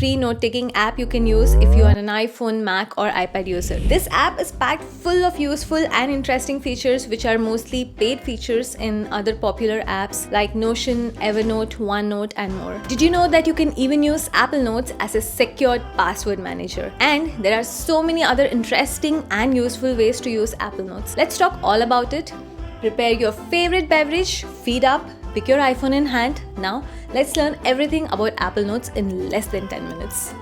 free note-taking app you can use if you are an iPhone, Mac or iPad user. This app is packed full of useful and interesting features which are mostly paid features in other popular apps like Notion, Evernote, OneNote and more. Did you know that you can even use Apple Notes as a secured password manager? And there are so many other interesting and useful ways to use Apple Notes. Let's talk all about it. Prepare your favorite beverage, feet up, pick your iPhone in hand. Now, let's learn everything about Apple Notes in less than 10 minutes.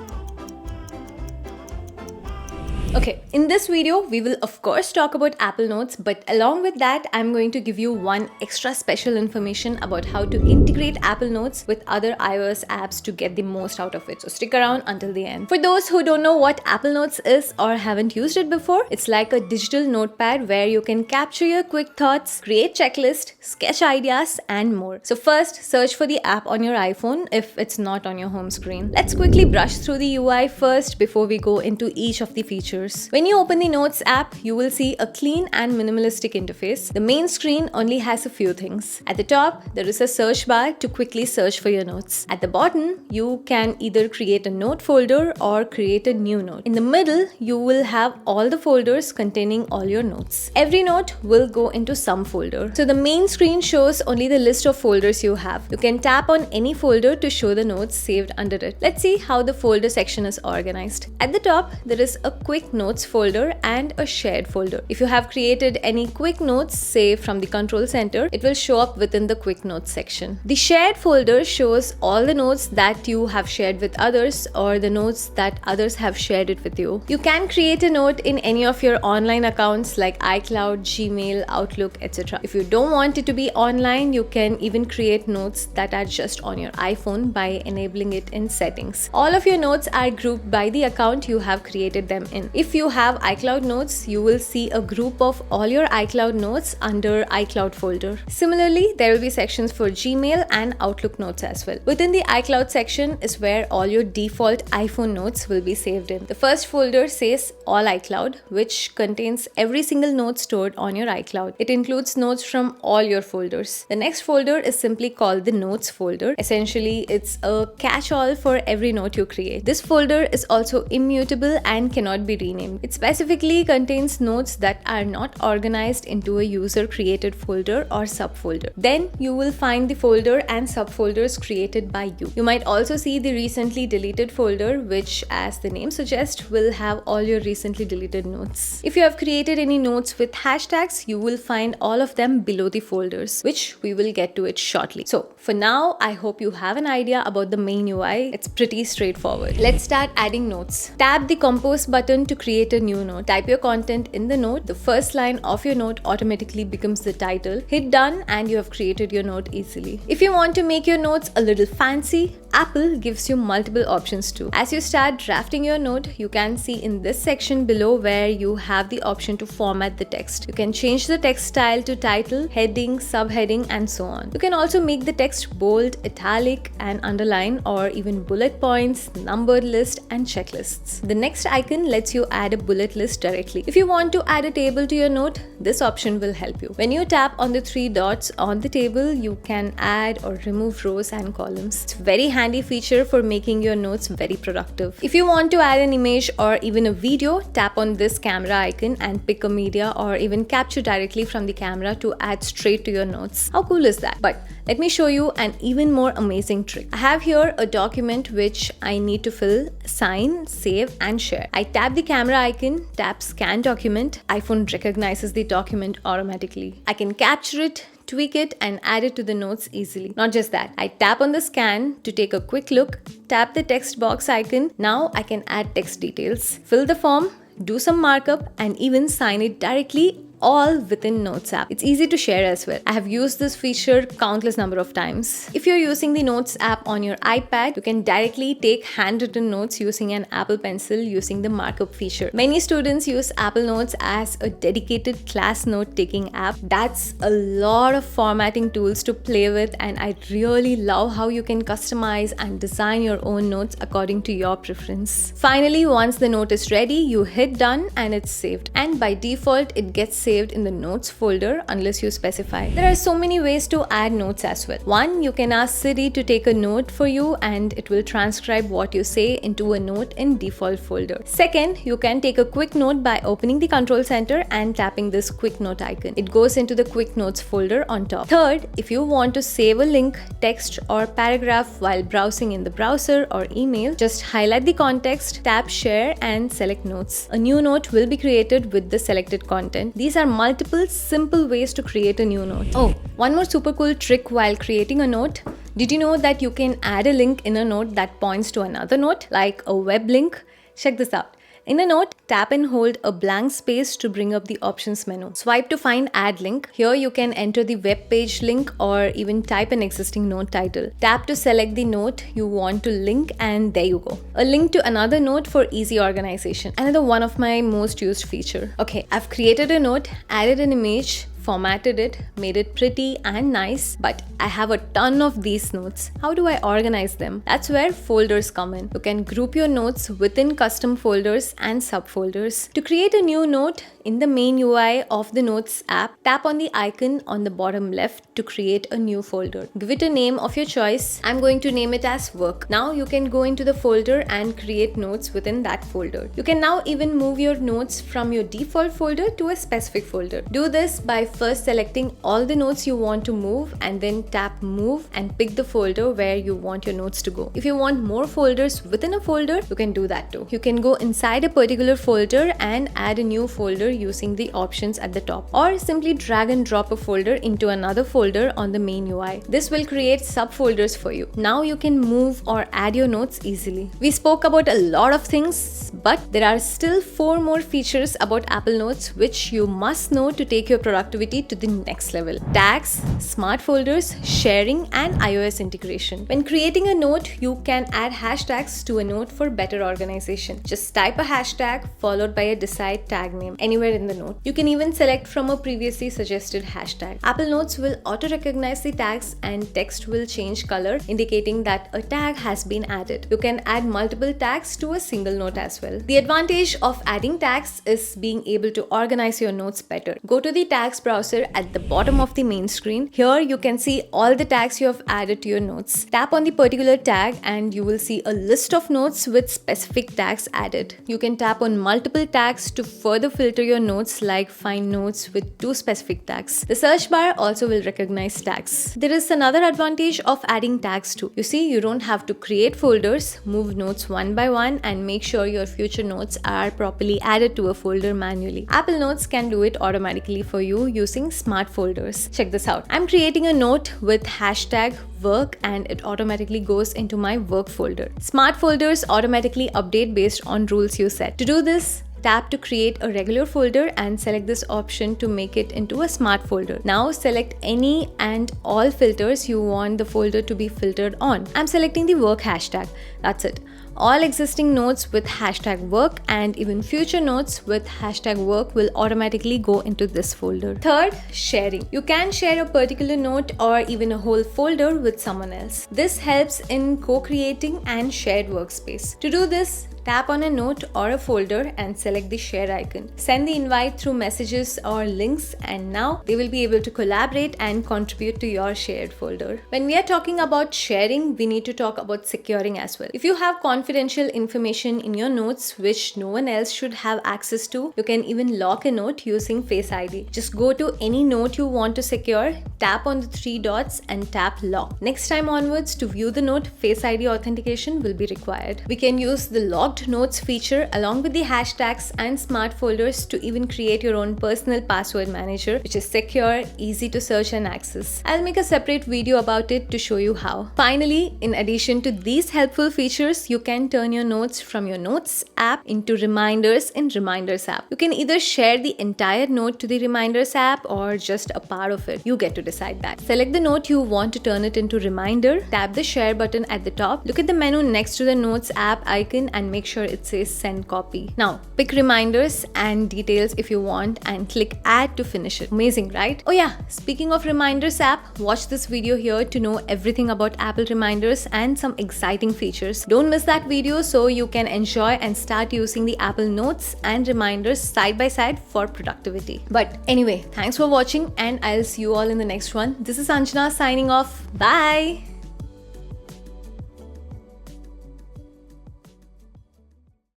Okay, in this video, we will of course talk about Apple Notes, but along with that, I'm going to give you one extra special information about how to integrate Apple Notes with other iOS apps to get the most out of it. So stick around until the end. For those who don't know what Apple Notes is or haven't used it before, it's like a digital notepad where you can capture your quick thoughts, create checklists, sketch ideas, and more. So first, search for the app on your iPhone if it's not on your home screen. Let's quickly brush through the UI first before we go into each of the features. When you open the Notes app, you will see a clean and minimalistic interface. The main screen only has a few things. At the top, there is a search bar to quickly search for your notes. At the bottom, you can either create a note folder or create a new note. In the middle, you will have all the folders containing all your notes. Every note will go into some folder. So the main screen shows only the list of folders you have. You can tap on any folder to show the notes saved under it. Let's see how the folder section is organized. At the top, there is a quick notes folder and a shared folder. If you have created any quick notes, say from the control center, it will show up within the quick notes section. The shared folder shows all the notes that you have shared with others or the notes that others have shared it with you. You can create a note in any of your online accounts like iCloud, Gmail, Outlook, etc. If you don't want it to be online, you can even create notes that are just on your iPhone by enabling it in settings. All of your notes are grouped by the account you have created them in. If you have iCloud Notes, you will see a group of all your iCloud notes under iCloud folder. Similarly, there will be sections for Gmail and Outlook notes as well. Within the iCloud section is where all your default iPhone notes will be saved in. The first folder says All iCloud, which contains every single note stored on your iCloud. It includes notes from all your folders. The next folder is simply called the Notes folder. Essentially, it's a catch-all for every note you create. This folder is also immutable and cannot be renamed. It specifically contains notes that are not organized into a user-created folder or subfolder. Then you will find the folder and subfolders created by you. You might also see the recently deleted folder, which, as the name suggests, will have all your recently deleted notes. If you have created any notes with hashtags, you will find all of them below the folders, which we will get to it shortly. So for now, I hope you have an idea about the main UI. It's pretty straightforward. Let's start adding notes. Tap the Compose button to create a new note. Type your content in the note. The first line of your note automatically becomes the title. Hit done and you have created your note easily. If you want to make your notes a little fancy, Apple gives you multiple options too. As you start drafting your note, you can see in this section below where you have the option to format the text. You can change the text style to title, heading, subheading, and so on. You can also make the text bold, italic, and underline, or even bullet points, numbered list, and checklists. The next icon lets you add a bullet list directly. If you want to add a table to your note, this option will help you. When you tap on the three dots on the table, you can add or remove rows and columns. It's a very handy feature for making your notes very productive. If you want to add an image or even a video, tap on this camera icon and pick a media or even capture directly from the camera to add straight to your notes. How cool is that? But let me show you an even more amazing trick. I have here a document which I need to fill, sign, save, and share. I tap the camera icon, tap scan document. iPhone recognizes the document automatically. I can capture it, tweak it, and add it to the notes easily. Not just that, I tap on the scan to take a quick look, tap the text box icon. Now I can add text details, fill the form, do some markup, and even sign it directly, all within Notes app. It's easy to share as well. I have used this feature countless number of times. If you're using the Notes app on your iPad, you can directly take handwritten notes using an Apple Pencil using the markup feature. Many students use Apple Notes as a dedicated class note-taking app. That's a lot of formatting tools to play with, and I really love how you can customize and design your own notes according to your preference. Finally, once the note is ready, you hit done and it's saved. And by default, it gets saved saved in the notes folder unless you specify. There are so many ways to add notes as well. One, you can ask Siri to take a note for you and it will transcribe what you say into a note in default folder. Second, you can take a quick note by opening the control center and tapping this quick note icon. It goes into the quick notes folder on top. Third, if you want to save a link, text or paragraph while browsing in the browser or email, just highlight the context, tap share and select notes. A new note will be created with the selected content. These are multiple simple ways to create a new note. Oh, one more super cool trick while creating a note. Did you know that you can add a link in a note that points to another note, like a web link? Check this out. In a note, tap and hold a blank space to bring up the options menu. Swipe to find add link. Here you can enter the web page link or even type an existing note title. Tap to select the note you want to link and there you go. A link to another note for easy organization. Another one of my most used feature. Okay, I've created a note, added an image, formatted it, made it pretty and nice, but I have a ton of these notes. How do I organize them? That's where folders come in. You can group your notes within custom folders and subfolders. To create a new note, in the main UI of the Notes app, tap on the icon on the bottom left to create a new folder. Give it a name of your choice. I'm going to name it as work. Now you can go into the folder and create notes within that folder. You can now even move your notes from your default folder to a specific folder. Do this by first selecting all the notes you want to move and then tap move and pick the folder where you want your notes to go. If you want more folders within a folder, you can do that too. You can go inside a particular folder and add a new folder using the options at the top, or simply drag and drop a folder into another folder on the main UI. This will create subfolders for you. Now you can move or add your notes easily. We spoke about a lot of things, but there are still 4 more features about Apple Notes which you must know to take your productivity to the next level. Tags, smart folders, sharing and iOS integration. When creating a note, you can add hashtags to a note for better organization. Just type a hashtag followed by a desired tag name anywhere in the note. You can even select from a previously suggested hashtag. Apple Notes will auto-recognize the tags and text will change color, indicating that a tag has been added. You can add multiple tags to a single note as well. The advantage of adding tags is being able to organize your notes better. Go to the tags browser at the bottom of the main screen. Here you can see all the tags you have added to your notes. Tap on the particular tag and you will see a list of notes with specific tags added. You can tap on multiple tags to further filter your notes, like find notes with 2 specific tags. The search bar also will recognize tags. There is another advantage of adding tags too. You see, you don't have to create folders, move notes one by one and make sure your future notes are properly added to a folder manually. Apple Notes can do it automatically for you using smart folders. Check this out. I'm creating a note with hashtag work and it automatically goes into my work folder. Smart folders automatically update based on rules you set. To do this, tap to create a regular folder and select this option to make it into a smart folder. Now select any and all filters you want the folder to be filtered on. I'm selecting the work hashtag. That's it. All existing notes with hashtag work and even future notes with hashtag work will automatically go into this folder. Third, sharing. You can share a particular note or even a whole folder with someone else. This helps in co-creating and shared workspace. To do this, tap on a note or a folder and select the share icon. Send the invite through messages or links and now they will be able to collaborate and contribute to your shared folder. When we are talking about sharing, we need to talk about securing as well. If you have confidential information in your notes which no one else should have access to, you can even lock a note using Face ID. Just go to any note you want to secure, tap on the 3 dots and tap lock. Next time onwards, to view the note, Face ID authentication will be required. We can use the locked notes feature along with the hashtags and smart folders to even create your own personal password manager, which is secure, easy to search and access. I'll make a separate video about it to show you how. Finally, in addition to these helpful features, you can turn your notes from your Notes app into reminders in Reminders app. You can either share the entire note to the Reminders app or just a part of it. You get to decide that. Select the note you want to turn it into reminder, tap the share button at the top, look at the menu next to the Notes app icon and make make sure it says send copy. Now pick reminders and details if you want and click add to finish it. Amazing, right? Oh yeah, speaking of reminders app, watch this video here to know everything about Apple reminders and some exciting features. Don't miss that video so you can enjoy and start using the Apple Notes and reminders side by side for productivity. But anyway, thanks for watching and I'll see you all in the next one. This is Anjana signing off. Bye!